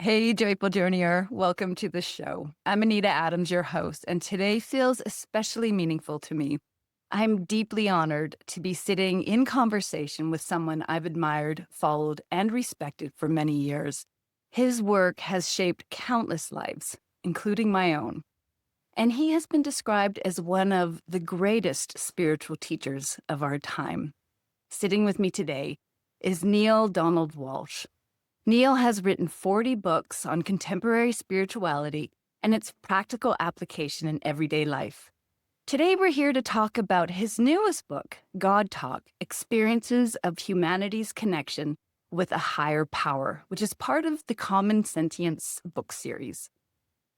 Hey, Joyful Journeyer. Welcome to the show. I'm Anita Adams, your host, and today feels especially meaningful to me. I'm deeply honored to be sitting in conversation with someone I've admired, followed, and respected for many years. His work has shaped countless lives, including my own. And he has been described as one of the greatest spiritual teachers of our time. Sitting with me today is Neale Donald Walsch. Neale has written 40 books on contemporary spirituality and its practical application in everyday life. Today, we're here to talk about his newest book, GodTalk, Experiences of Humanity's Connection with a Higher Power, which is part of the Common Sentience book series.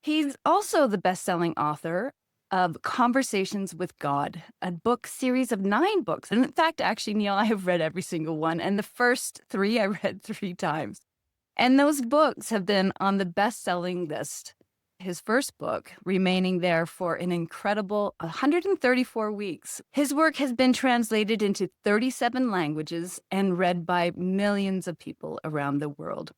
He's also the best-selling author of Conversations with God, a book series of 9 books. And in fact, actually, Neale, I have read every single one, and the first 3 I read 3 times. And those books have been on the best-selling list. His first book, remaining there for an incredible 134 weeks. His work has been translated into 37 languages and read by millions of people around the world.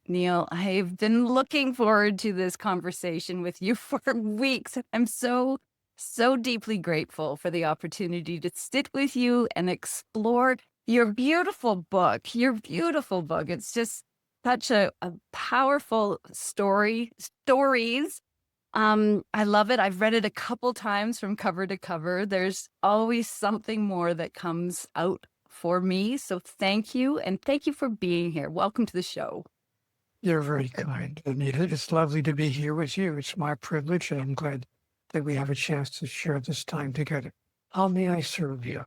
Neale, I've been looking forward to this conversation with you for weeks. I'm so deeply grateful for the opportunity to sit with you and explore your beautiful book. It's just such a powerful stories. I love it. I've read it a couple times from cover to cover. There's always something more that comes out for me. So thank you. And thank you for being here. Welcome to the show. You're very kind, Anita. It's lovely to be here with you. It's my privilege, and I'm glad that we have a chance to share this time together. How may I serve you?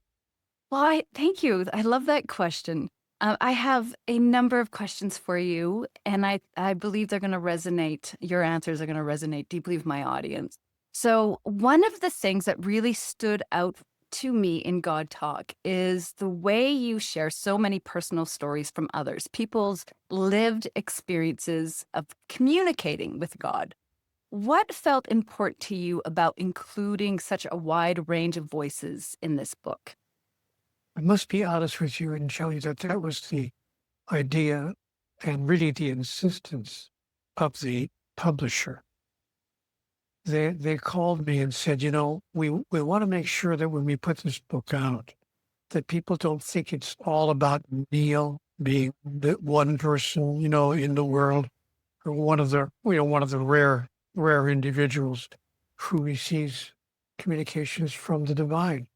Well, thank you. I love that question. I have a number of questions for you, and I believe they're going to resonate. Your answers are going to resonate deeply with my audience. So one of the things that really stood out to me in God Talk is the way you share so many personal stories from others, people's lived experiences of communicating with God. What felt important to you about including such a wide range of voices in this book? I must be honest with you and tell you that that was the idea and really the insistence of the publisher. They called me and said, we want to make sure that when we put this book out, that people don't think it's all about Neale being the one person, in the world, or one of the rare individuals who receives communications from the divine.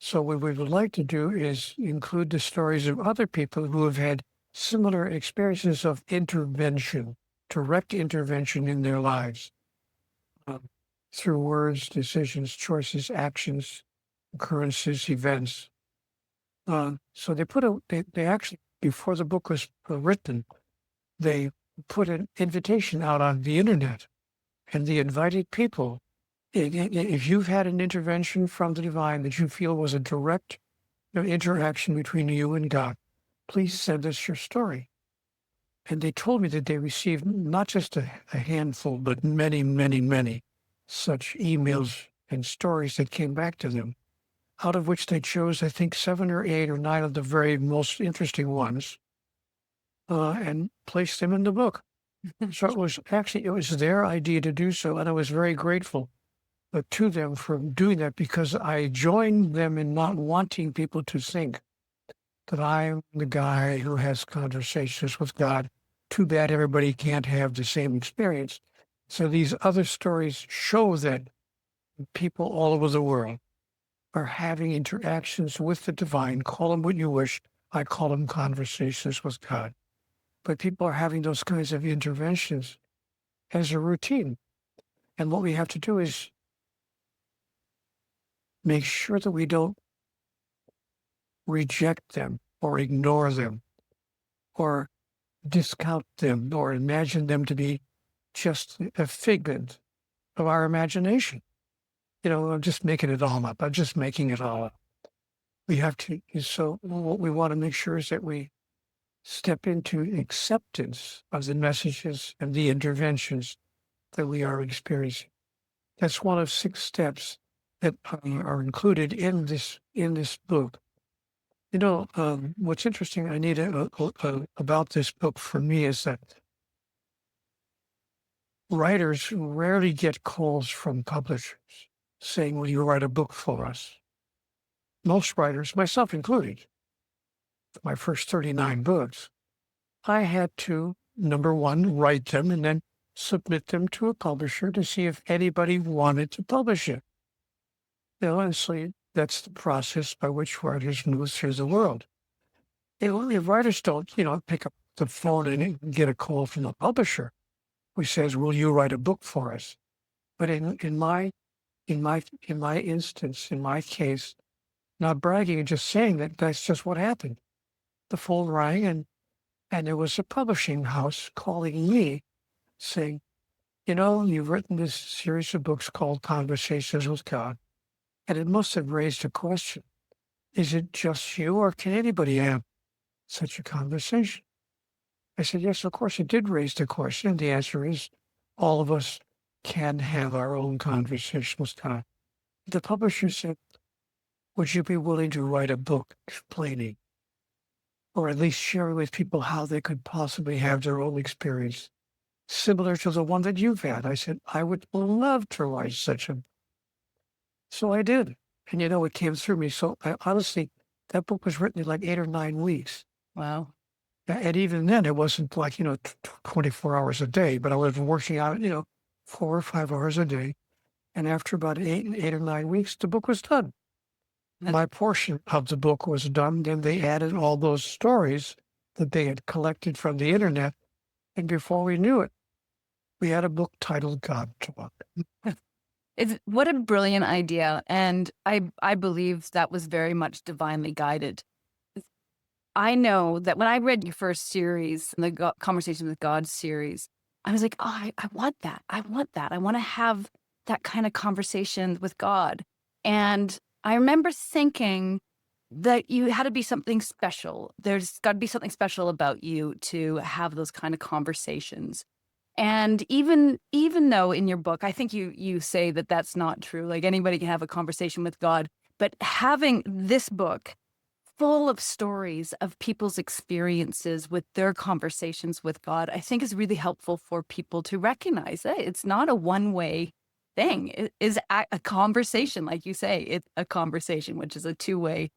So what we would like to do is include the stories of other people who have had similar experiences of intervention, direct intervention in their lives, um, through words, decisions, choices, actions, occurrences, events. So they actually, before the book was written, they put an invitation out on the internet, and they invited people. If you've had an intervention from the divine that you feel was a direct interaction between you and God, please send us your story. And they told me that they received not just a handful, but many, many, many such emails and stories that came back to them, out of which they chose, I think, 7 or 8 or 9 of the very most interesting ones, and placed them in the book. So it was their idea to do so, and I was very grateful to them for doing that, because I joined them in not wanting people to think that I'm the guy who has conversations with God. Too bad everybody can't have the same experience. So these other stories show that people all over the world are having interactions with the divine. Call them what you wish. I call them conversations with God. But people are having those kinds of interventions as a routine. And what we have to do is make sure that we don't reject them or ignore them or discount them or imagine them to be just a figment of our imagination. I'm just making it all up. I'm just making it all up. We have to, so what we want to make sure is that we step into acceptance of the messages and the interventions that we are experiencing. That's one of 6 steps that are included in this book. What's interesting, Anita, about this book for me is that writers rarely get calls from publishers saying, will you write a book for us? Most writers, myself included, my first 39 books, I had to, number one, write them and then submit them to a publisher to see if anybody wanted to publish it. Honestly, that's the process by which writers move through the world. If writers don't, pick up the phone and get a call from the publisher who says, will you write a book for us? But in my instance, in my case, not bragging and just saying that that's just what happened. The phone rang and there was a publishing house calling me saying, you've written this series of books called Conversations with God, and it must have raised a question. Is it just you, or can anybody have such a conversation? I said, yes, of course it did raise the question. And the answer is all of us can have our own conversation with God. The publisher said, would you be willing to write a book explaining, or at least sharing with people how they could possibly have their own experience similar to the one that you've had? I said, I would love to write such a. So I did. And it came through me. So honestly, that book was written in like 8 or 9 weeks. Wow. And even then, it wasn't like, 24 hours a day, but I was working out, 4 or 5 hours a day. And after about 8 or 9 weeks, the book was done. My portion of the book was done. Then they added all those stories that they had collected from the internet. And before we knew it, we had a book titled GodTalk. What a brilliant idea. And I believe that was very much divinely guided. I know that when I read your first series, the Conversation with God series, I was like, oh, I want that. I want that. I want to have that kind of conversation with God. And I remember thinking that you had to be something special. There's got to be something special about you to have those kind of conversations. And even though in your book, I think you say that that's not true. Like anybody can have a conversation with God, but having this book full of stories of people's experiences with their conversations with God, I think is really helpful for people to recognize that it's not a one-way thing. It is a conversation, like you say, it's a conversation, which is a two-way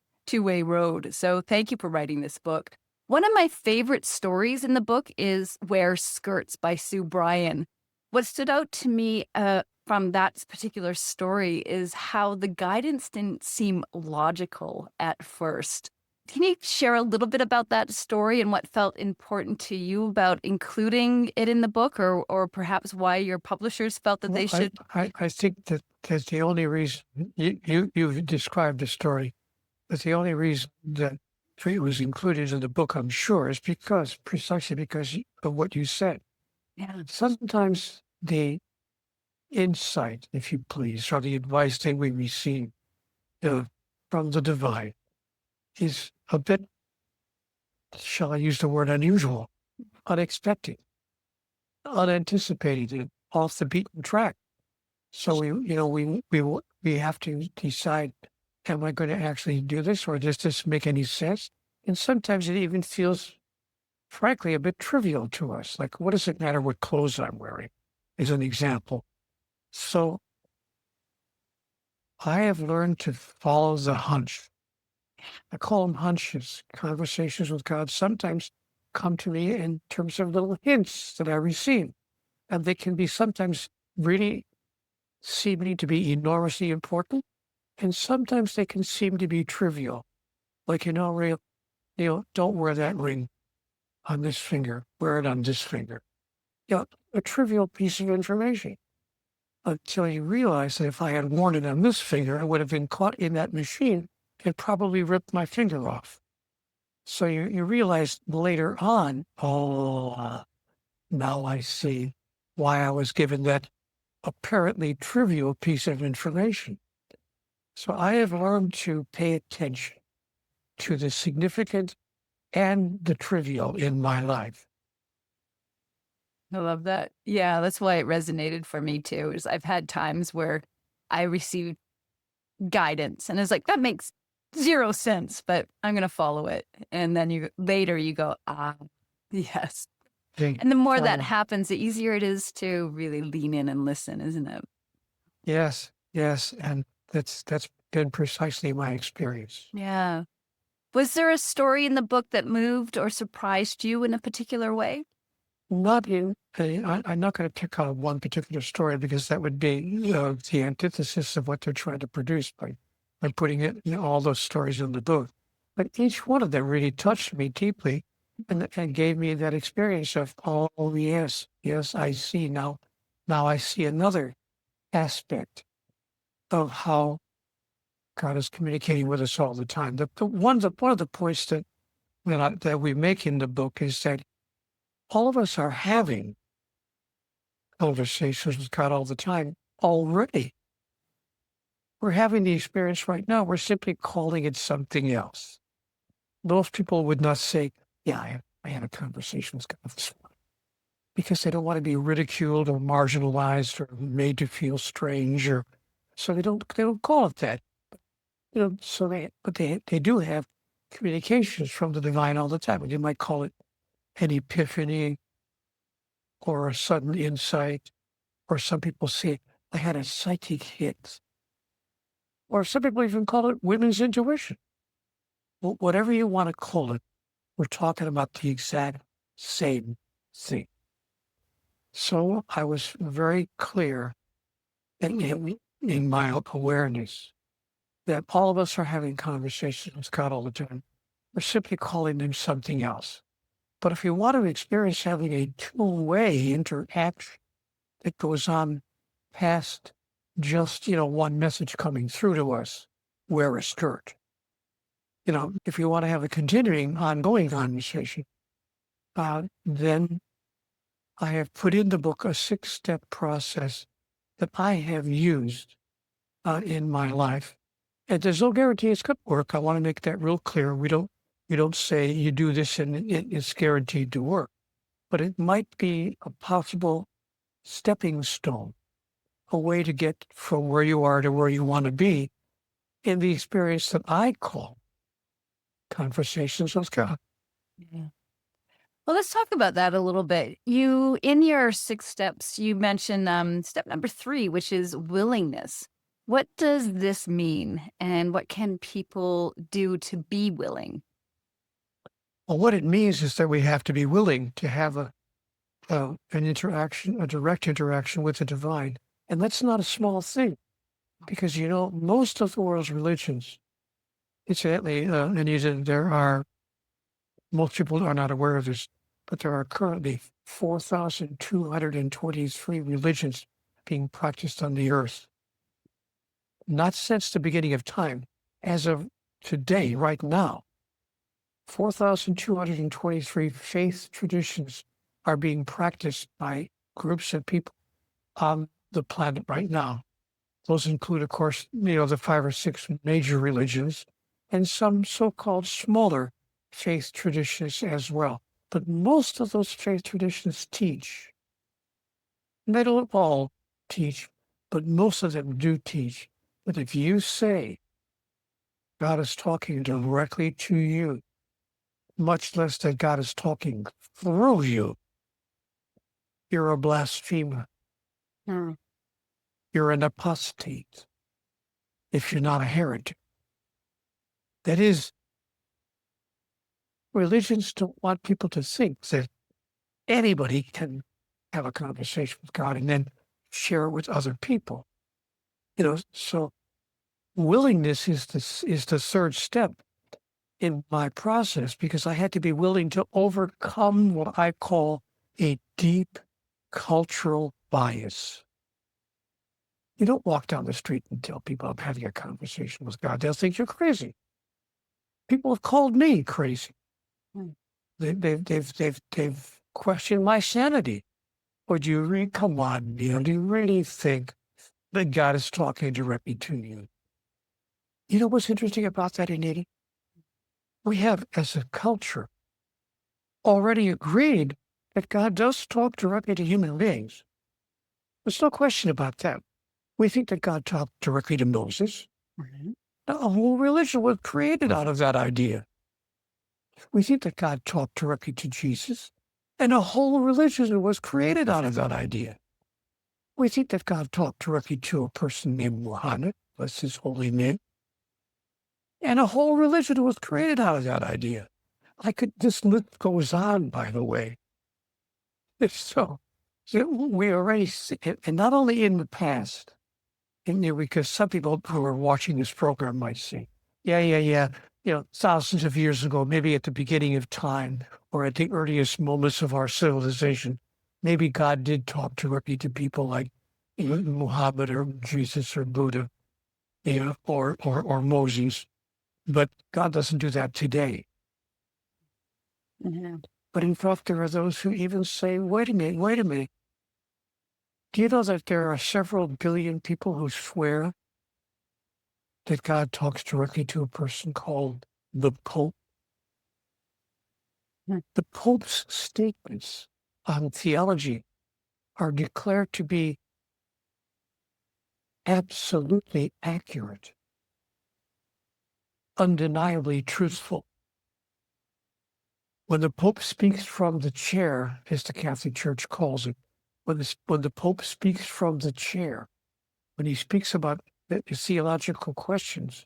road. So thank you for writing this book. One of my favorite stories in the book is Wear Skirts by Sue Bryan. What stood out to me from that particular story is how the guidance didn't seem logical at first. Can you share a little bit about that story and what felt important to you about including it in the book, or perhaps why your publishers felt that they should? I think that's the only reason you've described the story. But the only reason that it was included in the book, I'm sure, is precisely because of what you said. Yeah. Sometimes the insight, if you please, or the advice that we receive from the divine is a bit, shall I use the word unusual, unexpected, unanticipated, off the beaten track. So we have to decide, am I going to actually do this, or does this make any sense? And sometimes it even feels, frankly, a bit trivial to us. Like, what does it matter what clothes I'm wearing, as an example. So I have learned to follow the hunch. I call them hunches. Conversations with God sometimes come to me in terms of little hints that I receive. And they can be sometimes really seeming to be enormously important. And sometimes they can seem to be trivial. Like, Neale, don't wear that ring on this finger. Wear it on this finger. A trivial piece of information. Until you realize that if I had worn it on this finger, I would have been caught in that machine and probably ripped my finger off. So you realize later on, now I see why I was given that apparently trivial piece of information. So I have learned to pay attention to the significant and the trivial in my life. I love that. Yeah, that's why it resonated for me too. Is I've had times where I received guidance and it's like, that makes zero sense, but I'm going to follow it. And then later you go, yes. They, And the more that uh, happens, the easier it is to really lean in and listen, isn't it? yes, yes, and that's been precisely my experience. Yeah. Was there a story in the book that moved or surprised you in a particular way? Not in, I'm not going to pick on one particular story because that would be the antithesis of what they're trying to produce by putting it, all those stories in the book. But each one of them really touched me deeply and gave me that experience of, oh, yes, yes, I see now. Now I see another aspect of how God is communicating with us all the time. One of the points that we make in the book is that all of us are having conversations with God all the time already. We're having the experience right now. We're simply calling it something else. Most people would not say, yeah, I had a conversation with God this morning, because they don't want to be ridiculed or marginalized or made to feel strange, or so they don't call it that. So they do have communications from the divine all the time. And you might call it an epiphany or a sudden insight, or some people say, I had a psychic hit. Or some people even call it women's intuition. Well, whatever you want to call it, we're talking about the exact same thing. So I was very clear in my awareness that all of us are having conversations with God all the time. We're simply calling them something else. But if you want to experience having a two-way interaction that goes on past just, one message coming through to us, wear a skirt. If you want to have a continuing, ongoing conversation, then I have put in the book a 6-step process that I have used in my life. And there's no guarantee it's going to work. I want to make that real clear. We don't say you do this and it's guaranteed to work, but it might be a possible stepping stone, a way to get from where you are to where you want to be in the experience that I call conversations with God. Yeah. Well, let's talk about that a little bit. In your 6 steps, you mentioned step number 3, which is willingness. What does this mean, and what can people do to be willing? Well, what it means is that we have to be willing to have an interaction, a direct interaction with the divine. And that's not a small thing because, most of the world's religions, incidentally, Anita, most people are not aware of this, but there are currently 4,223 religions being practiced on the earth. Not since the beginning of time, as of today, right now, 4,223 faith traditions are being practiced by groups of people on the planet right now. Those include, of course, the 5 or 6 major religions and some so-called smaller faith traditions as well. But most of those faith traditions teach. And they don't all teach, but most of them do teach that if you say God is talking directly to you, much less that God is talking through you, you're a blasphemer. Hmm. You're an apostate if you're not a heretic. That is, religions don't want people to think that anybody can have a conversation with God and then share it with other people. So willingness is the third step in my process, because I had to be willing to overcome what I call a deep cultural bias. You don't walk down the street and tell people I'm having a conversation with God. They'll think you're crazy. People have called me crazy. Hmm. They've questioned my sanity. Would you come on, Neil? Do you really think that God is talking directly to you? You know what's interesting about that, Anita? We have, as a culture, already agreed that God does talk directly to human beings. There's no question about that. We think that God talked directly to Moses. Mhm. The whole religion was created out of that idea. We think that God talked directly to Jesus. And a whole religion was created out of that idea. We think that God talked directly to a person named Muhammad, bless his holy name. And a whole religion was created out of that idea. This list goes on, by the way. So we already see it, and not only in the past, because some people who are watching this program might say, yeah, thousands of years ago, maybe at the beginning of time or at the earliest moments of our civilization, maybe God did talk directly to people like Muhammad or Jesus or Buddha, or Moses. But God doesn't do that today. Mhm. But in fact, there are those who even say, wait a minute. Do you know that there are several billion people who swear that God talks directly to a person called the Pope? Hmm. The Pope's statements on theology are declared to be absolutely accurate, undeniably truthful. When the Pope speaks from the chair, as the Catholic Church calls it, when the Pope speaks from the chair, when he speaks about the theological questions,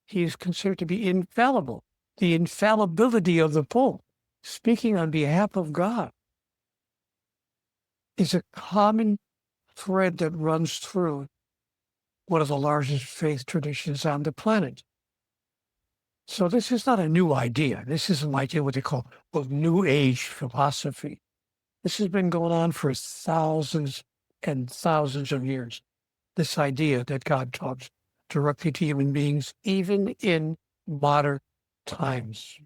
he is considered to be infallible. The infallibility of the Pope, speaking on behalf of God, is a common thread that runs through one of the largest faith traditions on the planet. So this is not a new idea. This is an idea what they call New Age philosophy. This has been going on for thousands and thousands of years. This idea that God talks directly to human beings, even in modern times.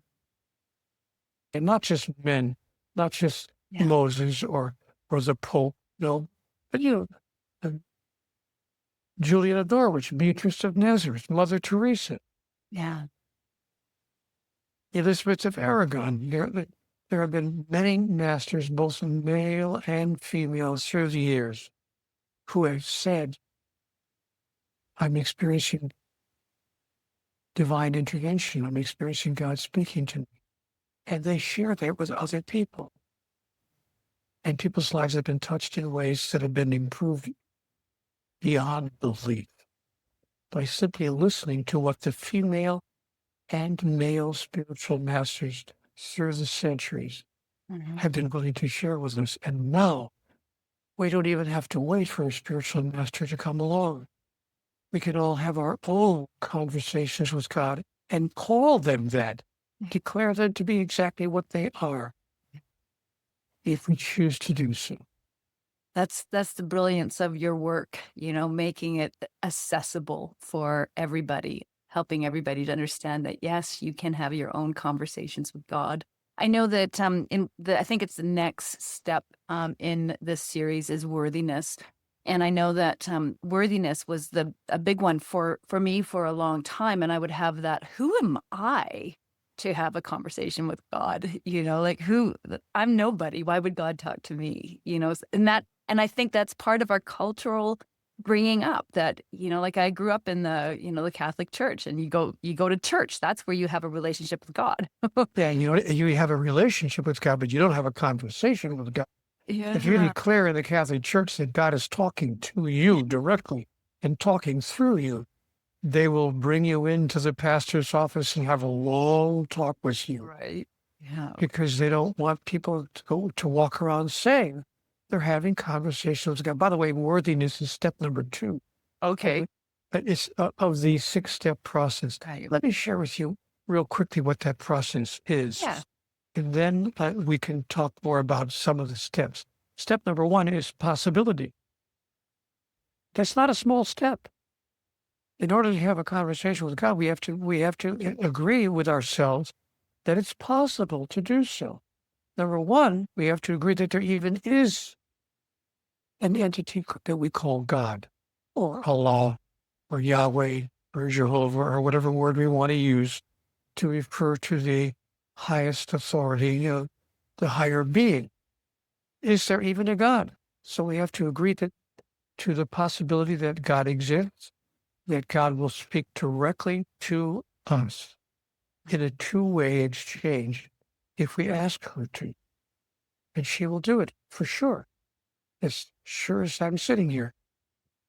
And not just men, not just Yeah. Moses or the Pope, no, but uh, Julian of Norwich, Beatrice of Nazareth, Mother Teresa, Yeah. Elizabeth of Aragon. There have been many masters, both male and female, through the years, who have said, I'm experiencing divine intervention. I'm experiencing God speaking to me. And they share that with other people. And people's lives have been touched in ways that have been improved beyond belief by simply listening to what the female and male spiritual masters through the centuries Mhm. have been willing to share with us. And now we don't even have to wait for a spiritual master to come along. We can all have our own conversations with God and call them that, declare them to be exactly what they are, if we choose to do so. That's the brilliance of your work, making it accessible for everybody, helping everybody to understand that, yes, you can have your own conversations with God. I know that I think it's the next step in this series is worthiness. And I know that worthiness was a big one for me for a long time. And I would have that, who am I to have a conversation with God? Like I'm nobody. Why would God talk to me? And I think that's part of our cultural bringing up that, like I grew up in the Catholic Church, and you go to church. That's where you have a relationship with God. Yeah, you have a relationship with God, but you don't have a conversation with God. It's really Yeah. clear in the Catholic Church that God is talking to you directly and talking through you. They will bring you into the pastor's office and have a long talk with you Right. Yeah. because they don't want people to walk around saying they're having conversations with God. By the way, worthiness is step number 2. Okay. But it's of the 6-step process. Right. Let me share with you real quickly what that process is. Yeah. And then we can talk more about some of the steps. Step number 1 is possibility. That's not a small step. In order to have a conversation with God, we have to agree with ourselves that it's possible to do so. Number 1, we have to agree that there even is an entity that we call God, or Allah, or Yahweh, or Jehovah, or whatever word we want to use to refer to the highest authority, the higher being. Is there even a God? So we have to agree to the possibility that God exists, that God will speak directly to us in a two-way exchange if we ask her to. and she will do it for sure. As sure as I'm sitting here,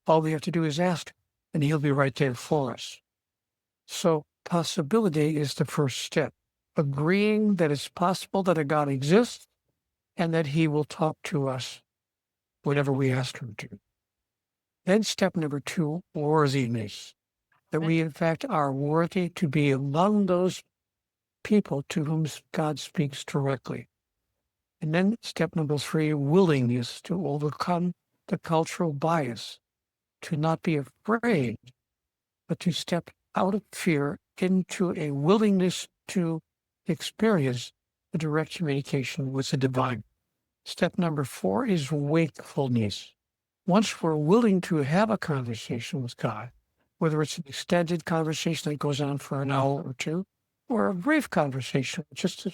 all we have to do is ask, and he'll be right there for us. So possibility is the first step. Agreeing that it's possible that a God exists and that he will talk to us whenever we ask him to. Then step number 2, worthiness. That we, in fact, are worthy to be among those people to whom God speaks directly. And then step number 3, willingness to overcome the cultural bias, to not be afraid, but to step out of fear into a willingness to experience the direct communication with the divine. Step number 4 is wakefulness. Once we're willing to have a conversation with God, whether it's an extended conversation that goes on for an hour or two, or a brief conversation, just a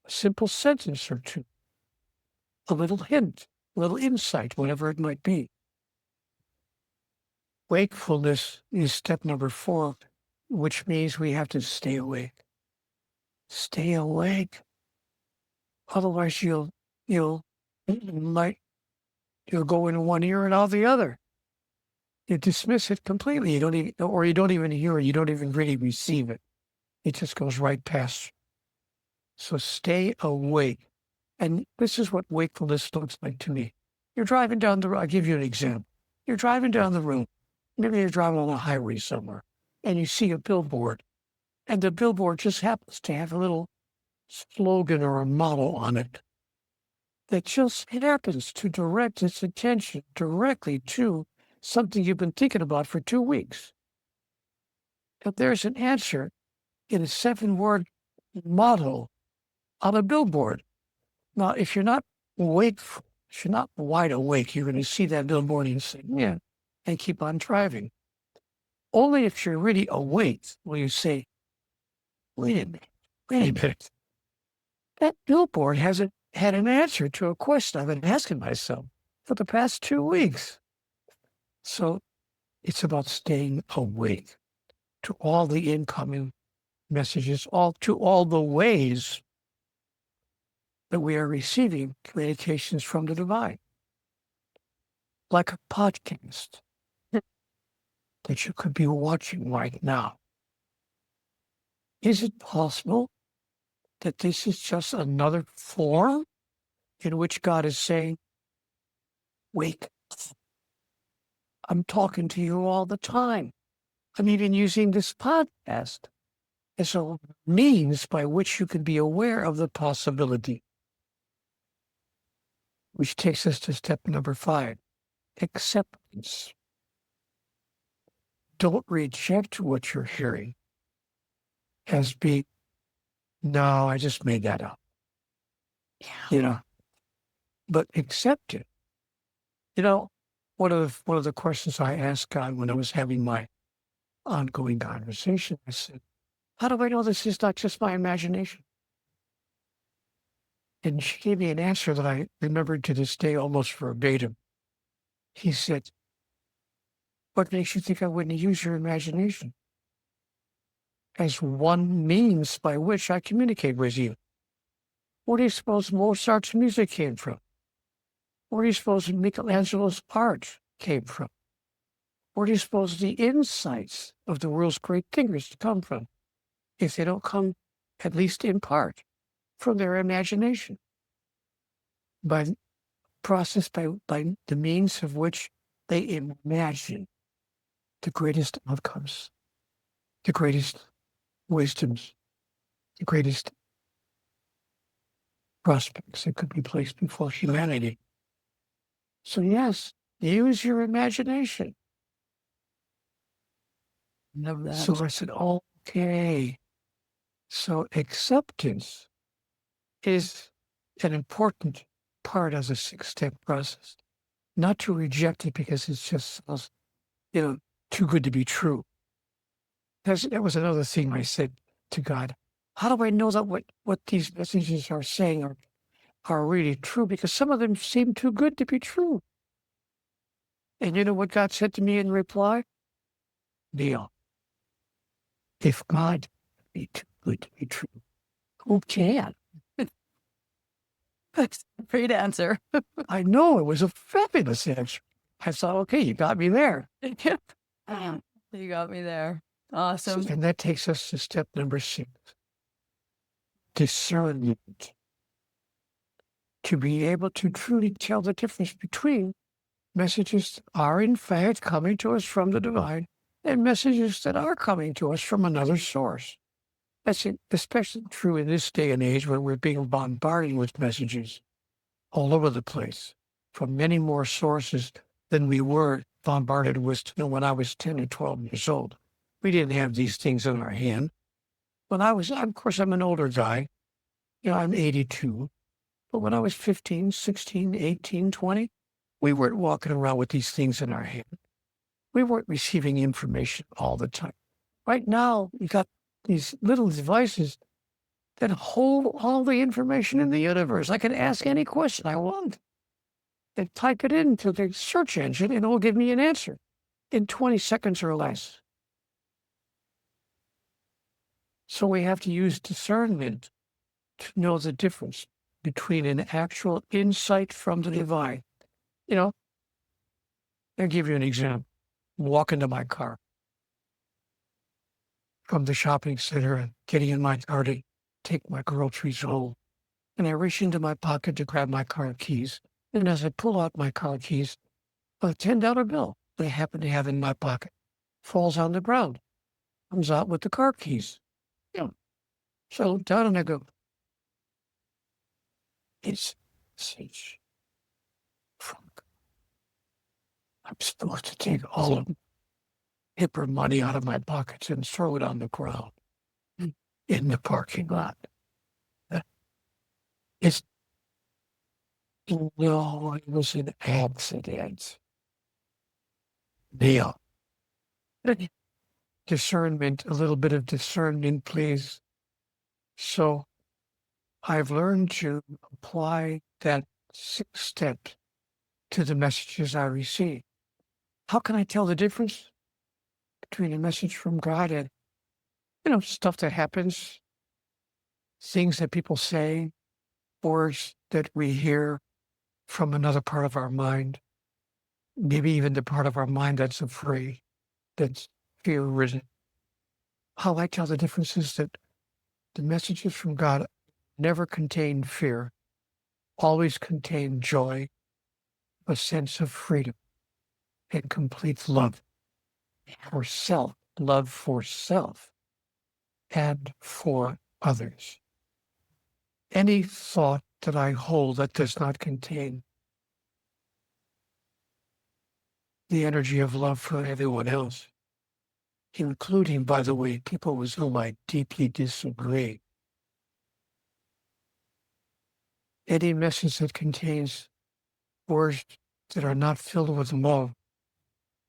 simple sentence or two, a little hint, a little insight, whatever it might be. Wakefulness is step number 4, which means we have to stay awake. Stay awake. Otherwise, you'll go in one ear and out the other. You dismiss it completely. You don't even hear it. You don't even really receive it. It just goes right past. So stay awake. And this is what wakefulness looks like to me. You're driving down the road. I'll give you an example. You're driving down the road. Maybe you're driving on a highway somewhere, and you see a billboard. And the billboard just happens to have a little slogan or a motto on it that just happens to direct its attention directly to something you've been thinking about for 2 weeks. If there's an answer in a 7-word motto on a billboard. Now, if you're not wakeful, if you're not wide awake, you're going to see that billboard and say, yeah, and keep on driving. Only if you're really awake will you say, wait a minute. That billboard hasn't had an answer to a question I've been asking myself for the past 2 weeks. So it's about staying awake to all the incoming messages, to all the ways that we are receiving communications from the divine. Like a podcast that you could be watching right now. Is it possible that this is just another form in which God is saying, wake up. I'm talking to you all the time. I'm even using this podcast as a means by which you can be aware of the possibility. Which takes us to step number 5, acceptance. Don't reject what you're hearing as being, no, I just made that up. Yeah. But accept it. One of the questions I asked God when I was having my ongoing conversation, I said, how do I know this is not just my imagination? And she gave me an answer that I remembered to this day almost verbatim. He said, what makes you think I wouldn't use your imagination as one means by which I communicate with you? Where do you suppose Mozart's music came from? Where do you suppose Michelangelo's art came from? Where do you suppose the insights of the world's great thinkers come from? If they don't come, at least in part, from their imagination. By the means of which they imagine the greatest outcomes, the greatest wisdoms, the greatest prospects that could be placed before humanity. So yes, use your imagination. Love that. So I said, okay. So acceptance is an important part of the 6-step process. Not to reject it because it's just, too good to be true. That was another thing I said to God. How do I know that what these messages are saying are really true? Because some of them seem too good to be true. And you know what God said to me in reply? Neale, if God be too good to be true, who can? Great answer. I know it was a fabulous answer. I thought, okay, you got me there. You got me there. Awesome. And that takes us to step number 6, discernment. To be able to truly tell the difference between messages that are in fact coming to us from the divine and messages that are coming to us from another source. That's especially true in this day and age when we're being bombarded with messages all over the place from many more sources than we were bombarded with when I was 10 or 12 years old. We didn't have these things in our hand. When of course, I'm an older guy. I'm 82. But when I was 15, 16, 18, 20, we weren't walking around with these things in our hand. We weren't receiving information all the time. Right now, you got these little devices that hold all the information in the universe. I can ask any question I want and type it into the search engine, and it will give me an answer in 20 seconds or less. So we have to use discernment to know the difference between an actual insight from the divine. I'll give you an example. Walk into my car from the shopping center and getting in my car to take my groceries home. And I reach into my pocket to grab my car keys. And as I pull out my car keys, a $10 bill I happen to have in my pocket falls on the ground, comes out with the car keys. So I look down and I go, it's message from God. I'm supposed to take all of hipper money out of my pockets and throw it on the ground in the parking lot. It was an accident. Neale. Discernment, a little bit of discernment, please. So I've learned to apply that 6 steps to the messages I receive. How can I tell the difference between a message from God and, stuff that happens, things that people say, words that we hear from another part of our mind, maybe even the part of our mind that's afraid, that's fear-ridden? How I tell the difference is that the messages from God never contain fear, always contain joy, a sense of freedom, and complete love for self, and for others. Any thought that I hold that does not contain the energy of love for everyone else, including, by the way, people with whom I deeply disagree. Any message that contains words that are not filled with love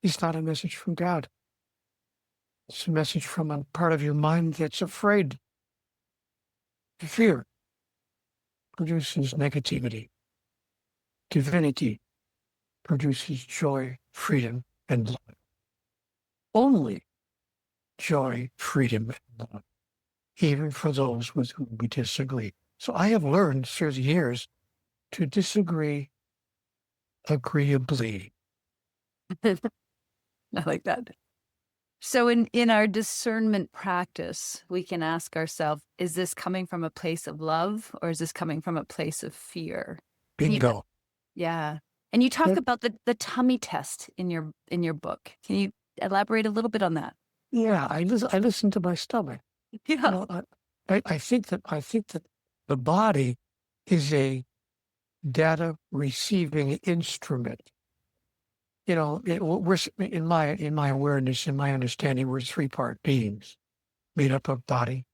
is not a message from God. It's a message from a part of your mind that's afraid. Fear produces negativity. Divinity produces joy, freedom, and love. Only joy, freedom, and love, even for those with whom we disagree. So I have learned through the years to disagree agreeably. I like that. So in our discernment practice, we can ask ourselves, is this coming from a place of love or is this coming from a place of fear? Bingo. Yeah. And you talk Yep. about the tummy test in your book. Can you elaborate a little bit on that? Yeah, I listen to my stomach. Yeah. I think that the body is a data receiving instrument. We're in my awareness, in my understanding, we're 3-part beings made up of body,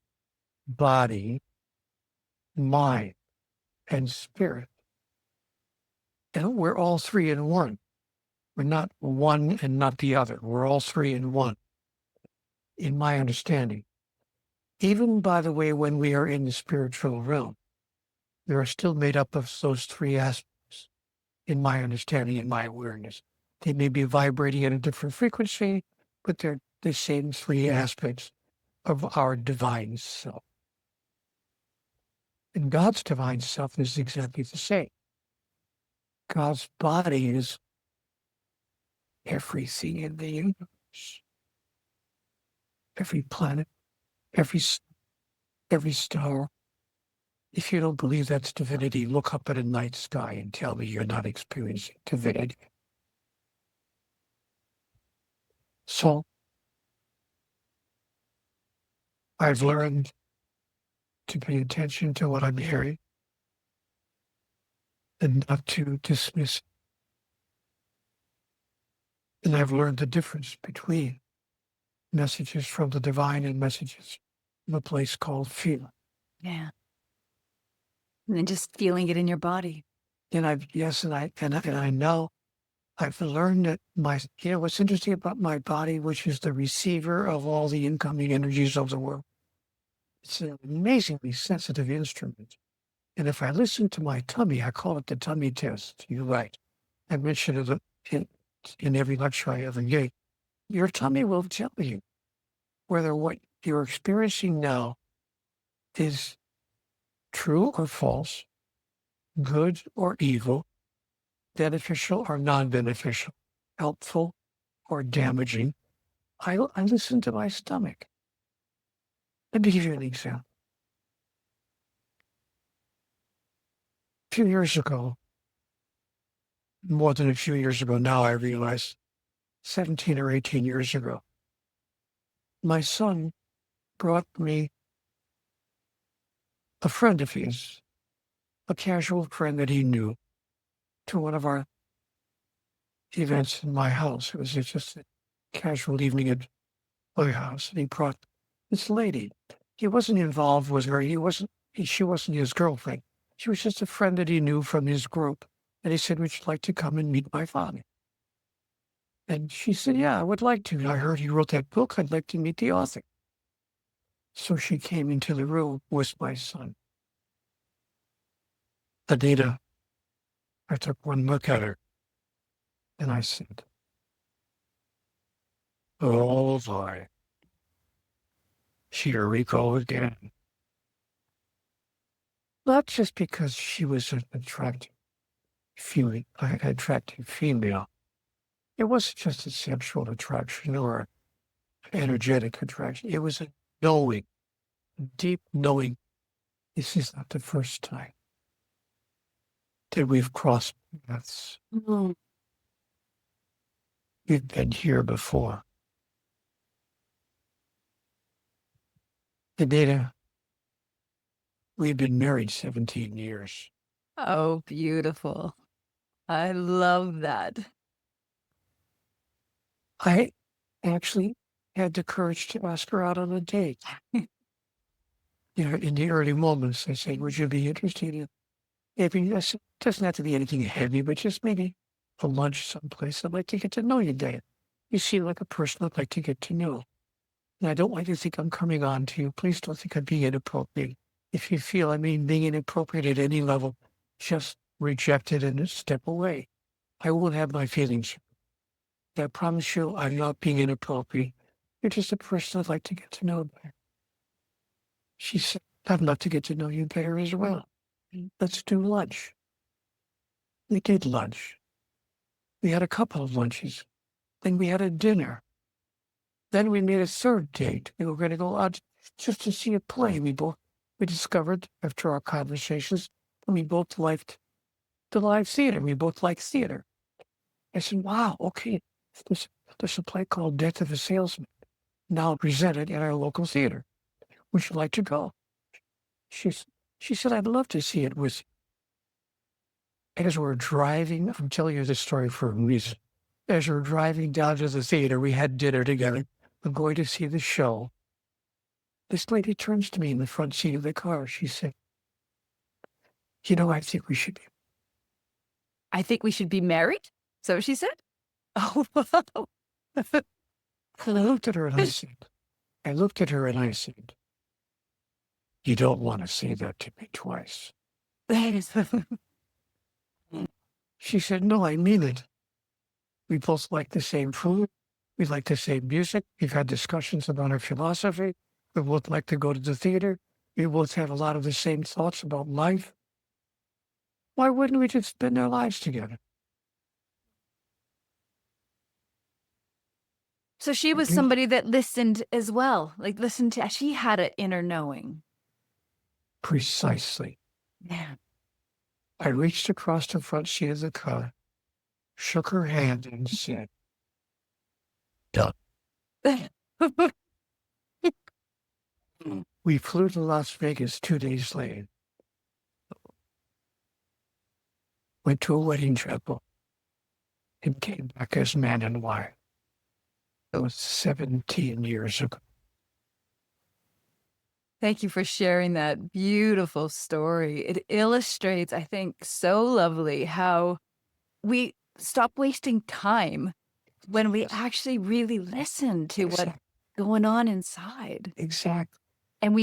mind, and spirit. And we're all 3 in one. We're not one and not the other. We're all 3 in one, in my understanding. Even, by the way, when we are in the spiritual realm, they are still made up of those 3 aspects, in my understanding, in my awareness. They may be vibrating at a different frequency, but they're the same 3 aspects of our divine self. And God's divine self is exactly the same. God's body is everything in the universe, every planet, every every star. If you don't believe that's divinity, look up at a night sky and tell me you're not experiencing divinity. So I've learned to pay attention to what I'm hearing and not to dismiss it. And I've learned the difference between messages from the divine and messages from a place called fear. Yeah. And then just feeling it in your body. And I know I've learned that what's interesting about my body, which is the receiver of all the incoming energies of the world, it's an amazingly sensitive instrument. And if I listen to my tummy, I call it the tummy test. You're right. I mention it in every lecture I ever gave. Your tummy will tell you whether what you're experiencing now is true or false, good or evil, beneficial or non-beneficial, helpful or damaging. I listen to my stomach. Let me give you an example. A few years ago, more than a few years ago now, I realize, 17 or 18 years ago, my son brought me a friend of his, a casual friend that he knew, to one of our events in my house. It was just a casual evening at my house, and he brought this lady. He wasn't involved with her. She wasn't his girlfriend. She was just a friend that he knew from his group. And he said, would you like to come and meet my father? And she said, yeah, I would like to. I heard he wrote that book. I'd like to meet the author. So she came into the room with my son. Anita, I took one look at her and I said, oh boy, here we go again. Not just because she was an attractive female. It wasn't just a sexual attraction or energetic attraction. It was a knowing, a deep knowing. This is not the first time that we've crossed paths. Mm. We've been here before. Anita, we've been married 17 years. Oh, beautiful. I love that. I actually had the courage to ask her out on a date. In the early moments, I said, would you be interested in maybe, it doesn't have to be anything heavy, but just maybe a lunch someplace. I'd like to get to know you, Dan. You seem like a person I'd like to get to know. And I don't want you to think I'm coming on to you. Please don't think I'm being inappropriate. If you feel being inappropriate at any level, just reject it and step away. I won't have my feelings. I promise you I'm not being inappropriate. You're just a person I'd like to get to know better. She said, I'd love to get to know you better as well. Let's do lunch. We did lunch. We had a couple of lunches. Then we had a dinner. Then we made a third date. We were going to go out just to see a play. We discovered after our conversations that we both liked the live theater. We both like theater. I said, wow, okay. There's a play called Death of a Salesman, now presented at our local theater. Would you like to go? She said, I'd love to see it with you. As we're driving, I'm telling you this story for a reason. As we're driving down to the theater, we had dinner together. We're going to see the show. This lady turns to me in the front seat of the car. She said, I think we should be. I think we should be married? So she said? Oh, wow. And I looked at her and I said, you don't want to say that to me twice. She said, no, I mean it. We both like the same food. We like the same music. We've had discussions about our philosophy. We both like to go to the theater. we both have a lot of the same thoughts about life. Why wouldn't we just spend our lives together? So she was somebody that listened as well, like listened to, she had an inner knowing. Precisely. Yeah. I reached across the front seat of the car, shook her hand, and said, "Done." We flew to Las Vegas 2 days later, went to a wedding chapel, and came back as man and wife. It was 17 years ago. Thank you for sharing that beautiful story. It illustrates, I think, so lovely how we stop wasting time when we actually really listen to what's going on inside. Exactly. And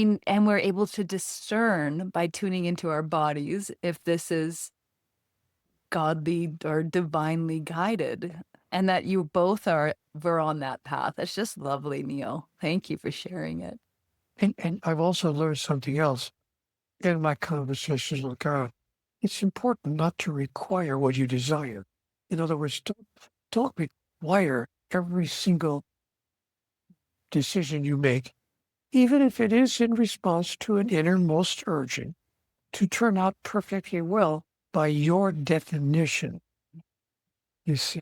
we're able to discern by tuning into our bodies if this is godly or divinely guided. And that you both were on that path. That's just lovely, Neale. Thank you for sharing it. And I've also learned something else in my conversations with God. It's important not to require what you desire. In other words, don't require every single decision you make, even if it is in response to an innermost urging, to turn out perfectly well by your definition. You see,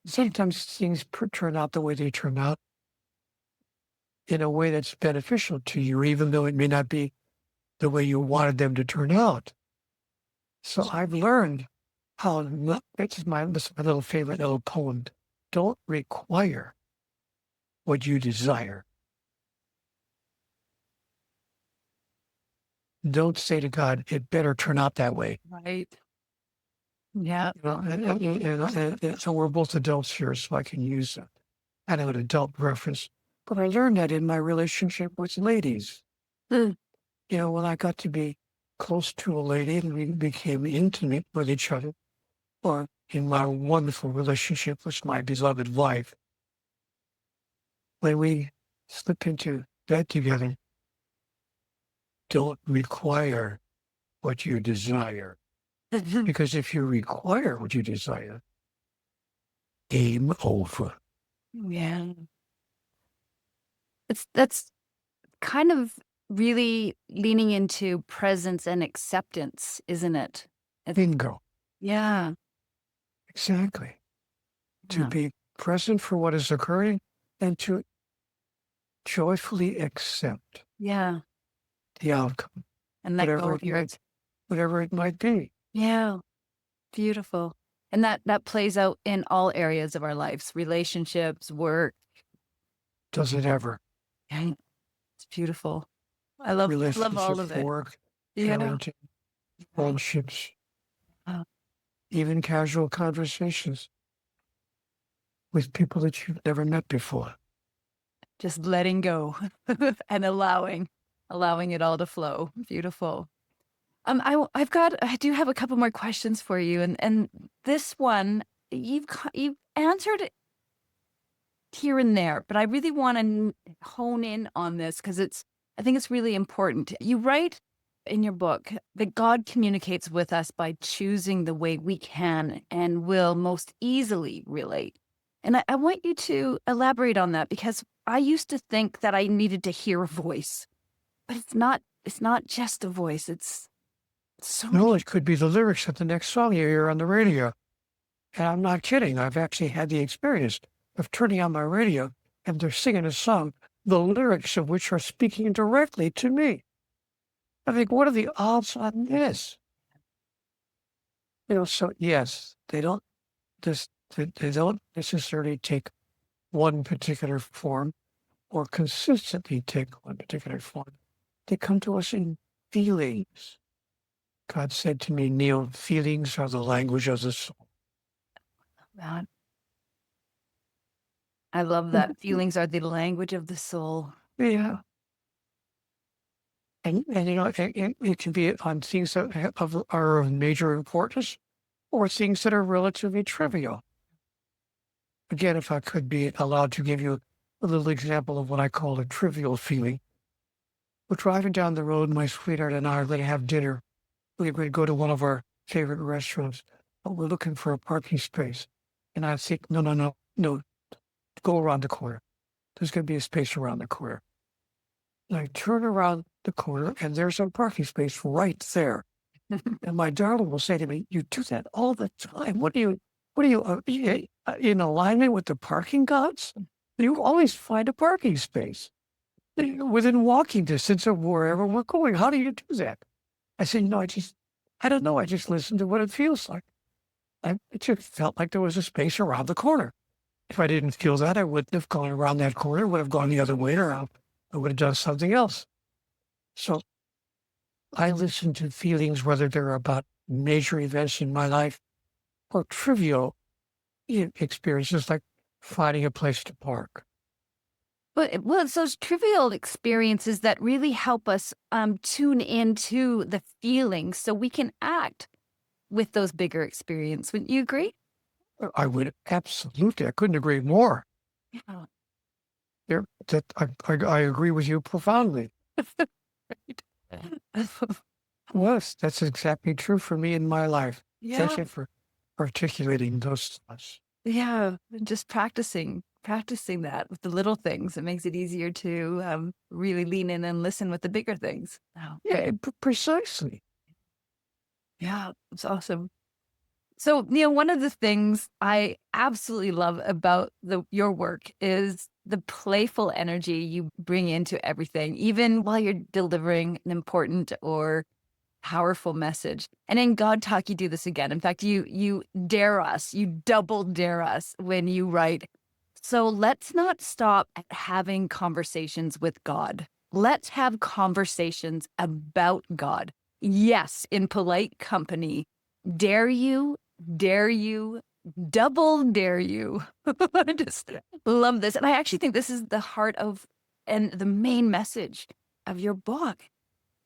sometimes things turn out the way they turn out in a way that's beneficial to you, even though it may not be the way you wanted them to turn out. So I've learned how, this is my little favorite little poem. Don't require what you desire. Don't say to God, it better turn out that way. Right. Yeah. And so we're both adults here, so I can use an adult reference. But I learned that in my relationship with ladies. Mm. When I got to be close to a lady and we became intimate with each other, or in my wonderful relationship with my beloved wife, when we slip into bed together, don't require what you desire. Because if you require what you desire, game over. Yeah. That's kind of really leaning into presence and acceptance, isn't it? Bingo. Yeah. Exactly. To Yeah. be present for what is occurring and to joyfully accept Yeah. the outcome, And let go of your, whatever it might be. yeah. Beautiful. And that plays out in all areas of our lives, relationships, work. Does it ever? Yeah. It's beautiful. I love all of Relationships, it. work, Yeah. parenting, friendships, Oh, even casual conversations with people that you've never met before. just letting go and allowing it all to flow. Beautiful. I do have a couple more questions for you, and this one you've answered it here and there, but I really want to hone in on this because I think it's really important. You write in your book that God communicates with us by choosing the way we can and will most easily relate. And I want you to elaborate on that because I used to think that I needed to hear a voice, but it's not just a voice. It's so No, many. it could be the lyrics of the next song you hear on the radio. And I'm not kidding. I've actually had the experience of turning on my radio and they're singing a song, the lyrics of which are speaking directly to me. I think, what are the odds on this? So yes, they don't necessarily take one particular form or consistently take one particular form. They come to us in feelings. God said to me, Neale, feelings are the language of the soul. God. I love that. Feelings are the language of the soul. Yeah. And it can be on things that are of major importance or things that are relatively trivial. Again, if I could be allowed to give you a little example of what I call a trivial feeling, we're driving down the road, my sweetheart and I are going to have dinner. We're going to go to one of our favorite restaurants, but we're looking for a parking space. And I think, no, go around the corner. There's going to be a space around the corner. And I turn around the corner, and there's a parking space right there. And my darling will say to me, "You do that all the time. What are you in alignment with the parking gods? You always find a parking space within walking distance of wherever we're going. How do you do that?" I said, I don't know. I just listen to what it feels like. It just felt like there was a space around the corner. If I didn't feel that, I wouldn't have gone around that corner, would have gone the other way around. I would have done something else. So I listen to feelings, whether they're about major events in my life or trivial experiences like finding a place to park. But well, it's those trivial experiences that really help us tune into the feelings so we can act with those bigger experiences. Wouldn't you agree? I would absolutely, I couldn't agree more. Yeah. I agree with you profoundly. Yes, that's exactly true for me in my life. Thank Yeah. you for articulating those thoughts. Yeah. And just practicing that with the little things. It makes it easier to really lean in and listen with the bigger things. Wow. Yeah, precisely. Yeah. It's awesome. So, Neil, one of the things I absolutely love about your work is the playful energy you bring into everything, even while you're delivering an important or powerful message. And in God Talk, you do this again. In fact, you dare us, you double dare us when you write, "So let's not stop at having conversations with God. Let's have conversations about God. Yes, in polite company. Dare you, dare you, double dare you." I just love this. And I actually think this is the heart of and the main message of your book.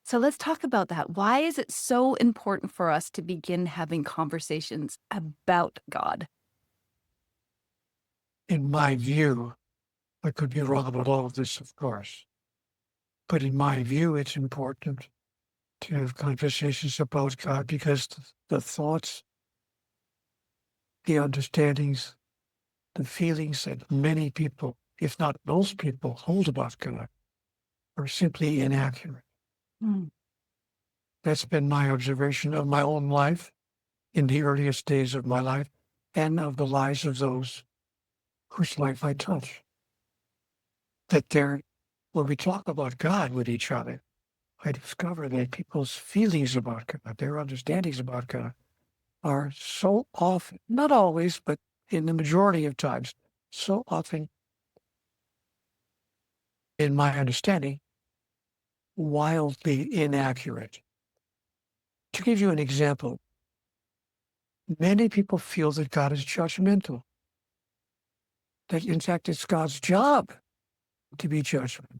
So let's talk about that. Why is it so important for us to begin having conversations about God? In my view, I could be wrong about all of this, of course, but in my view, it's important to have conversations about God because the thoughts, the understandings, the feelings that many people, if not most people, hold about God are simply inaccurate. Mm. That's been my observation of my own life in the earliest days of my life and of the lives of those whose life I touch. That when we talk about God with each other, I discover that people's feelings about God, their understandings about God, are so often, not always, but in the majority of times, so often, in my understanding, wildly inaccurate. To give you an example, many people feel that God is judgmental, that in fact it's God's job to be judgmental,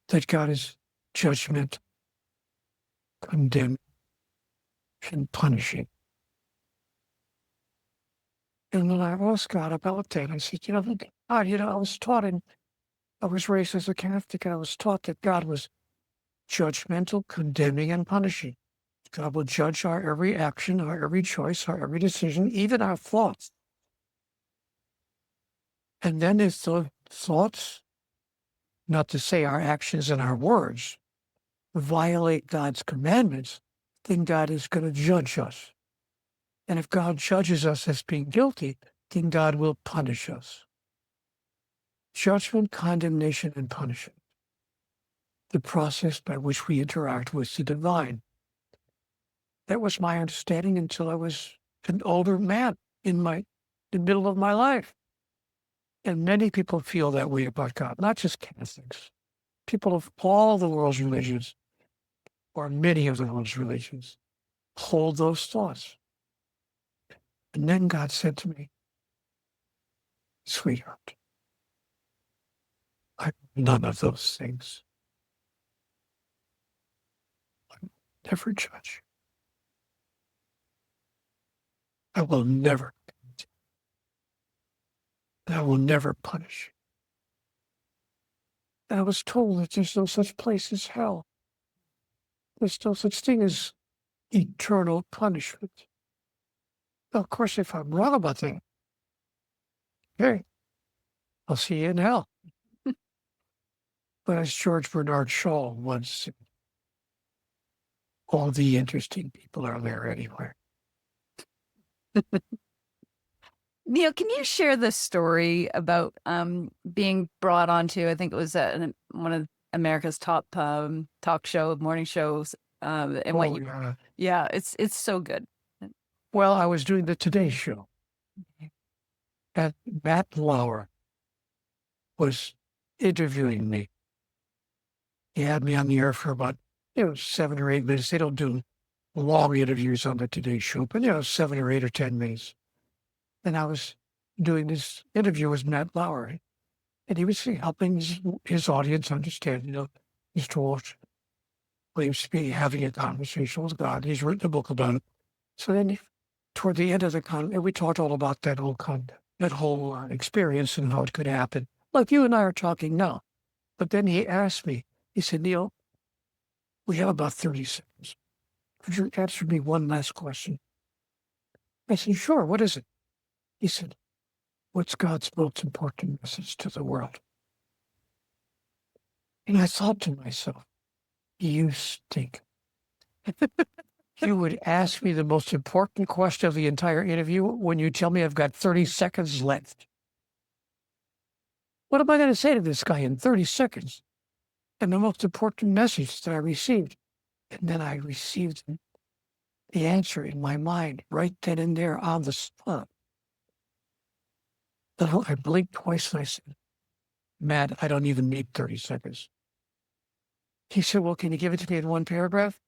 that God is judgmental, condemning, and punishing. And when I asked God about that, I said, God, I was raised as a Catholic, and I was taught that God was judgmental, condemning, and punishing. God will judge our every action, our every choice, our every decision, even our thoughts. And then if the thoughts, not to say our actions and our words, violate God's commandments, then God is going to judge us. And if God judges us as being guilty, then God will punish us. Judgment, condemnation, and punishment. The process by which we interact with the divine. That was my understanding until I was an older man in the middle of my life. And many people feel that way about God, not just Catholics. People of all the world's religions, or many of the world's religions, hold those thoughts. And then God said to me, "Sweetheart, I'm none of those things. Never judge. I will never, I will never punish. I was told that there's no such place as hell. There's no such thing as eternal punishment. Well, of course, if I'm wrong about that, okay, I'll see you in hell. But as George Bernard Shaw once said, all the interesting people are there anyway. Neale, can you share the story about being brought onto, I think it was one of America's top talk show, morning shows, and what you, yeah, it's so good. Well, I was doing the Today Show, and Matt Lauer was interviewing me. He had me on the air for about 7 or 8 minutes. They don't do long interviews on the Today Show, but 7 or 8 or 10 minutes. And I was doing this interview with Matt Lauer, and he was helping his audience understand, Mr. Walsh claims to be having a conversation with God. He's written a book about it. So then toward the end of the we talked all about that whole experience and how it could happen. Like you and I are talking now. But then he asked me, he said, Neale, we have about 30 seconds. Could you answer me one last question? I said, sure, what is it? He said, what's God's most important message to the world? And I thought to myself, you stink. You would ask me the most important question of the entire interview when you tell me I've got 30 seconds left. What am I going to say to this guy in 30 seconds? And the most important message that I received. And then I received the answer in my mind right then and there on the spot. Then I blinked twice and I said, Matt, I don't even need 30 seconds. He said, well, can you give it to me in one paragraph?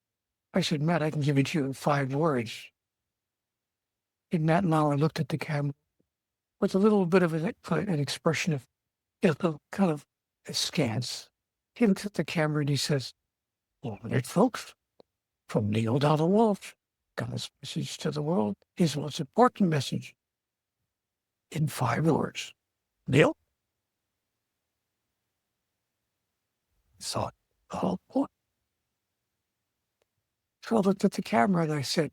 I said, Matt, I can give it to you in 5 words. And Matt Lauer looked at the camera with a little bit of an expression of kind of askance. He looks at the camera and he says, all right, folks, from Neale Donald Walsch, God's message to the world, his most important message, in 5 words. Neale? Thought, oh, boy. So I looked at the camera and I said,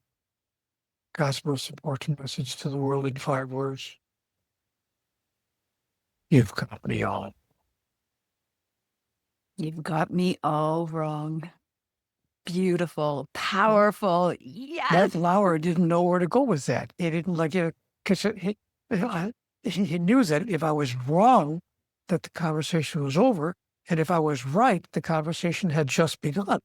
God's most important message to the world in 5 words. You've got me all. You've got me all wrong. Beautiful, powerful. Yes. Matt Lauer didn't know where to go with that. He didn't like it because he knew that if I was wrong, that the conversation was over. And if I was right, the conversation had just begun.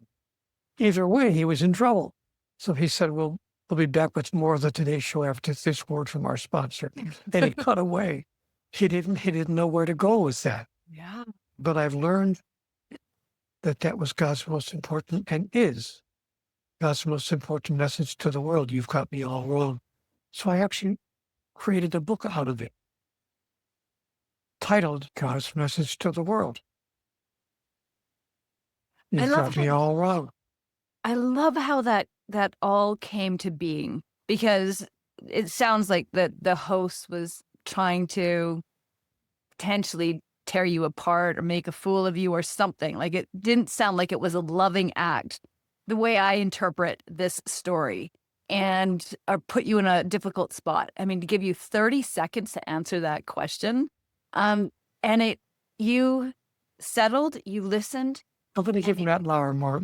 Either way, he was in trouble. So he said, we'll be back with more of the Today Show after this word from our sponsor. And he cut away. He didn't know where to go with that. Yeah. But I've learned that was God's most important and is God's most important message to the world. You've got me all wrong. So I actually created a book out of it titled God's Message to the World. You've got me all wrong. I love how that all came to being, because it sounds like that the host was trying to potentially tear you apart or make a fool of you or something. Like, it didn't sound like it was a loving act, the way I interpret this story, and put you in a difficult spot. I mean, to give you 30 seconds to answer that question, and you settled, you listened. I'm going to give Matt Lauer more.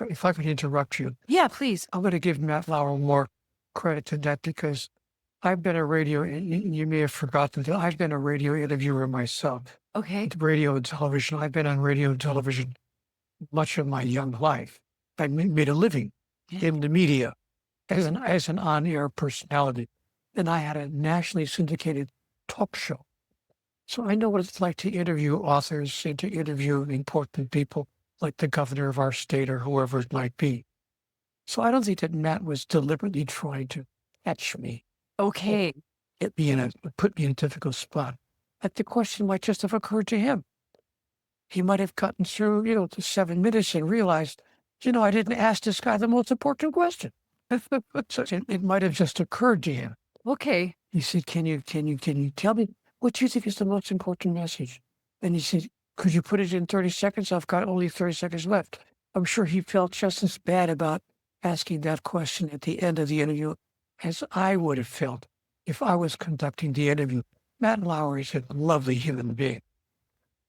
If I could interrupt you. Yeah, please. I'm going to give Matt Lauer more credit to that, because I've been a radio, you may have forgotten that I've been a radio interviewer myself. Okay. Radio and television. I've been on radio and television much of my young life. I made a living in the media as an on-air personality. And I had a nationally syndicated talk show. So I know what it's like to interview authors and to interview important people like the governor of our state or whoever it might be. So I don't think that Matt was deliberately trying to catch me. Okay. Put me in a difficult spot. Like, the question might just have occurred to him. He might have gotten through, the 7 minutes and realized, I didn't ask this guy the most important question. So it might have just occurred to him. Okay. He said, can you tell me what you think is the most important message? And he said, Could you put it in 30 seconds? I've got only 30 seconds left. I'm sure he felt just as bad about asking that question at the end of the interview as I would have felt if I was conducting the interview. Matt Lauer is a lovely human being.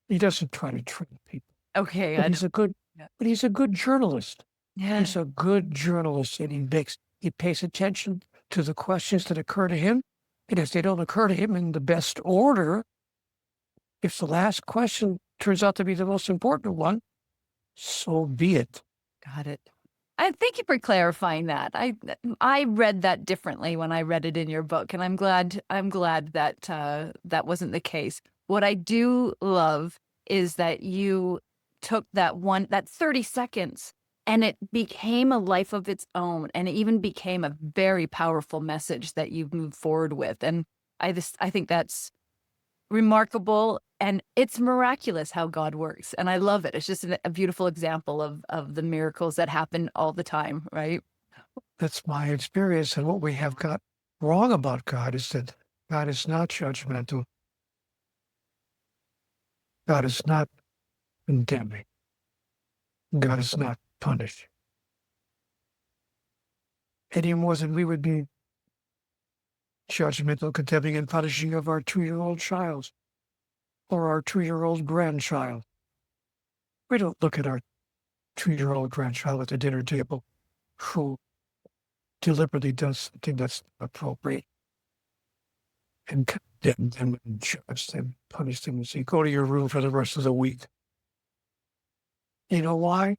He doesn't try to trick people, Okay. but I he's don't, a good, yeah. but he's a good journalist. Yeah. He's a good journalist, and he pays attention to the questions that occur to him. And if they don't occur to him in the best order, if the last question turns out to be the most important one, so be it. Got it. I thank you for clarifying that. I read that differently when I read it in your book, and I'm glad that that wasn't the case. What I do love is that you took that 30 seconds and it became a life of its own, and it even became a very powerful message that you've moved forward with. And I think that's remarkable, and it's miraculous how God works, and I love it. It's just a beautiful example of the miracles that happen all the time, right? That's my experience. And what we have got wrong about God is that God is not judgmental. God is not condemning. God is not punishing. Any more than we would be judgmental, condemning, and punishing of our 2-year-old child or our 2-year-old grandchild. We don't look at our 2-year-old grandchild at the dinner table who deliberately does something that's not appropriate and condemn them and judge them, punish them, and say, go to your room for the rest of the week. You know why?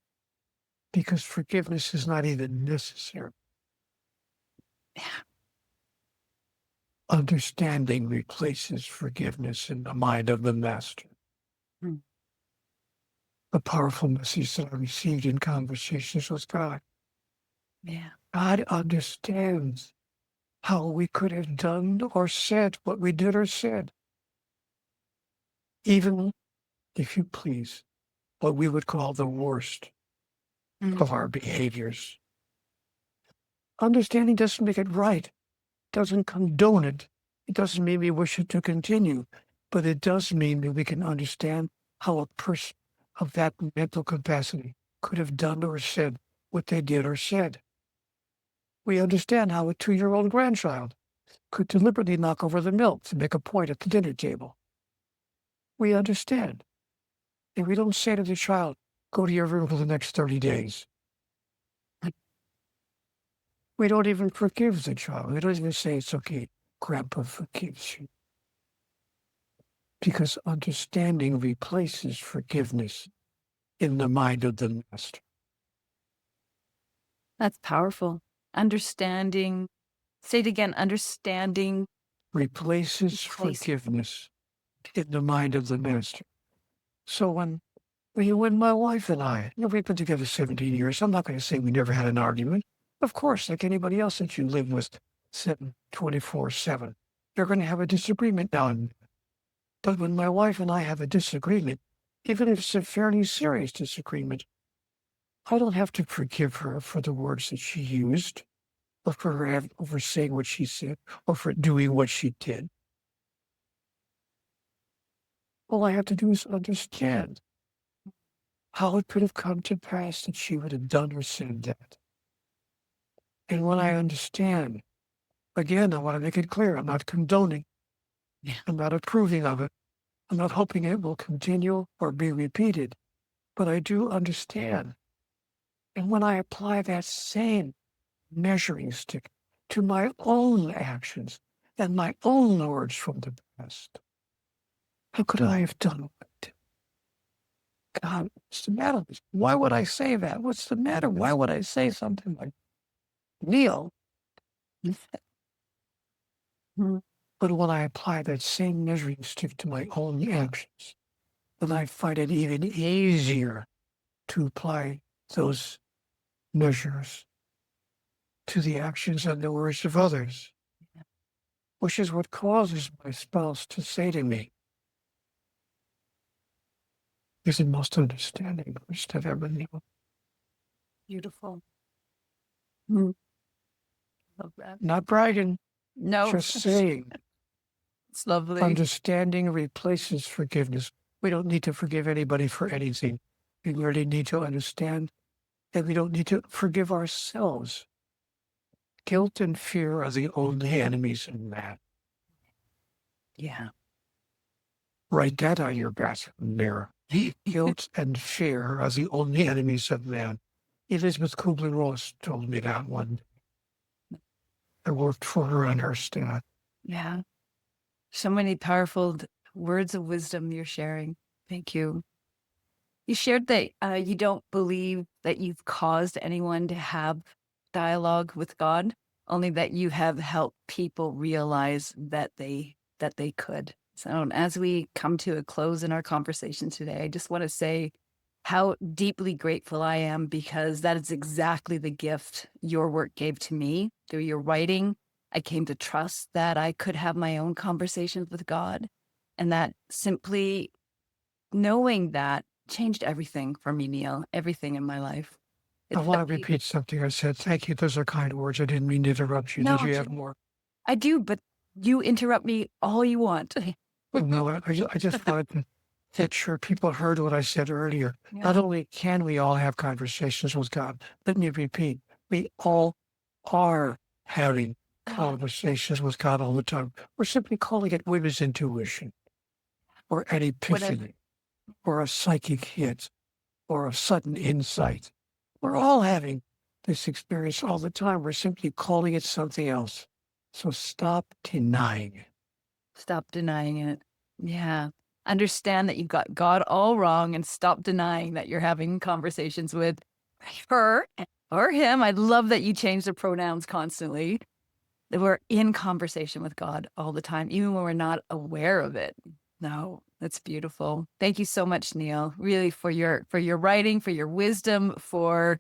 Because forgiveness is not even necessary. Understanding replaces forgiveness in the mind of the master. Hmm. The powerful message that I received in conversations with God. Yeah. God understands how we could have done or said what we did or said. Even, if you please, what we would call the worst Mm. of our behaviors. Understanding doesn't make it right, doesn't condone it. It doesn't mean we wish it to continue, but it does mean that we can understand how a person of that mental capacity could have done or said what they did or said. We understand how a 2-year-old grandchild could deliberately knock over the milk to make a point at the dinner table. We understand. And we don't say to the child, go to your room for the next 30 days. We don't even forgive the child. We don't even say, it's okay, Grandpa forgives you. Because understanding replaces forgiveness in the mind of the master. That's powerful. Understanding. Say it again. Understanding. Replaces Replace. forgiveness in the mind of the master. So when my wife and I, we've been together 17 years, I'm not going to say we never had an argument. Of course, like anybody else that you live with 24/7, you're going to have a disagreement now and then. But when my wife and I have a disagreement, even if it's a fairly serious disagreement, I don't have to forgive her for the words that she used, or for saying what she said, or for doing what she did. All I have to do is understand how it could have come to pass that she would have done or said that. And when I understand, again, I want to make it clear, I'm not condoning. Yeah. I'm not approving of it. I'm not hoping it will continue or be repeated, but I do understand. And when I apply that same measuring stick to my own actions and my own words from the past, how could I have done it? God, what's the matter? Why would I say that? What's the matter? Why would I say something like, Neale? Mhm. But when I apply that same measuring stick to my own actions, then I find it even easier to apply those measures to the actions and the words of others, which is what causes my spouse to say to me, "You're the most understanding person I've ever known." Beautiful. Mm. Love that. Not bragging, No, just saying. it's lovely. Understanding replaces forgiveness. We don't need to forgive anybody for anything. We really need to understand that we don't need to forgive ourselves. Guilt and fear are the only enemies of man. Yeah. Write that on your bathroom mirror. Guilt and fear are the only enemies of man. Elizabeth Kubler-Ross told me that one. I worked for her on her staff. Yeah. So many powerful words of wisdom you're sharing. Thank you. You shared that you don't believe that you've caused anyone to have dialogue with God, only that you have helped people realize that they could. So as we come to a close in our conversation today, I just want to say how deeply grateful I am, because that is exactly the gift your work gave to me through your writing. I came to trust that I could have my own conversations with God, and that simply knowing that changed everything for me, Neale, everything in my life. I It's want to repeat something I said. Thank you. Those are kind words. I didn't mean to interrupt you. no, Did you have more? I do, but you interrupt me all you want. No, I just wanted to make sure people heard what I said earlier. Yeah. Not only can we all have conversations with God, let me repeat, we all are having conversations with God all the time. We're simply calling it women's intuition, or an epiphany, or a psychic hit, or a sudden insight. We're all having this experience all the time. We're simply calling it something else. So stop denying it. Stop denying it. Yeah. Understand that you got God all wrong, and stop denying that you're having conversations with her or him. I love that you change the pronouns constantly. That we're in conversation with God all the time, even when we're not aware of it. No, that's beautiful. Thank you so much, Neale, really, for your writing, for your wisdom, for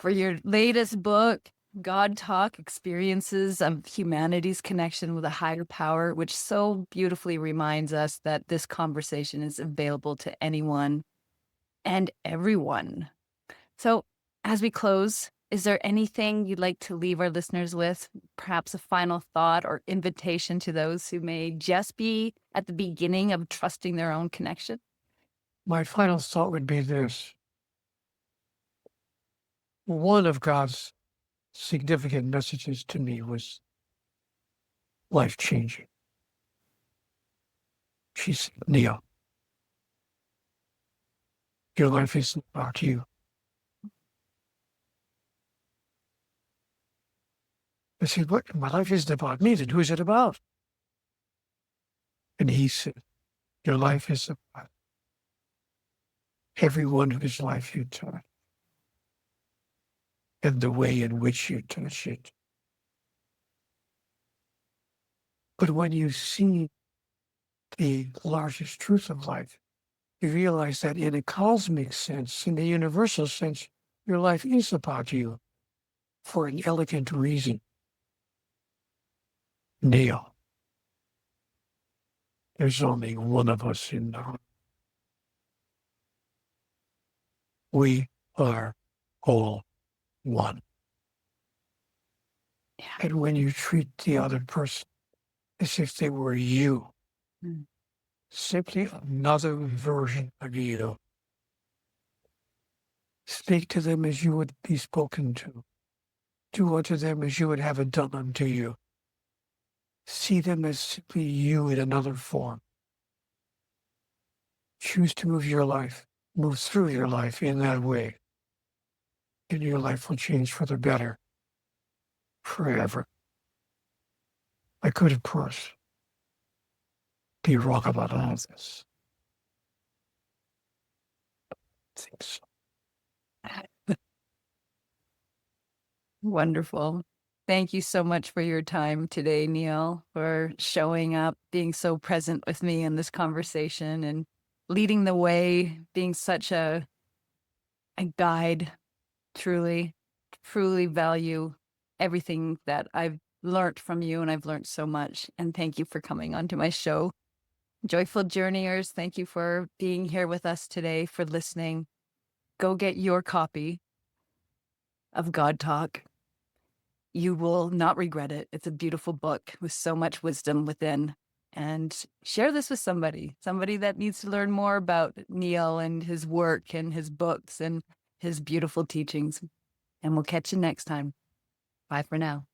your latest book, GodTalk: Experiences of Humanity's Connection with a Higher Power, which so beautifully reminds us that this conversation is available to anyone and everyone. So, as we close, is there anything you'd like to leave our listeners with? Perhaps a final thought or invitation to those who may just be at the beginning of trusting their own connection? My final thought would be this. One of God's significant messages to me was life-changing. She said, Neale, your life isn't about you. I said, what? My life isn't about me. Then who's it about? And he said, your life is about everyone whose life you touch and the way in which you touch it. But when you see the largest truth of life, you realize that in a cosmic sense, in a universal sense, your life is about you for an elegant reason. Neale, there's only one of us in the room. We are all one. Yeah. And when you treat the other person as if they were you, simply another version of you, speak to them as you would be spoken to. Do unto them as you would have it done unto you. See them as simply you in another form. Choose to move through your life in that way. And your life will change for the better forever. I could, of course, be wrong about all of this. I think so. Wonderful. Thank you so much for your time today, Neale, for showing up, being so present with me in this conversation and leading the way, being such a guide. Truly, truly value everything that I've learned from you, and I've learned so much. And thank you for coming onto my show. Joyful Journeyers, thank you for being here with us today, for listening. Go get your copy of God Talk. You will not regret it. It's a beautiful book with so much wisdom within. and share this with somebody that needs to learn more about Neale and his work and his books and his beautiful teachings. And we'll catch you next time. Bye for now.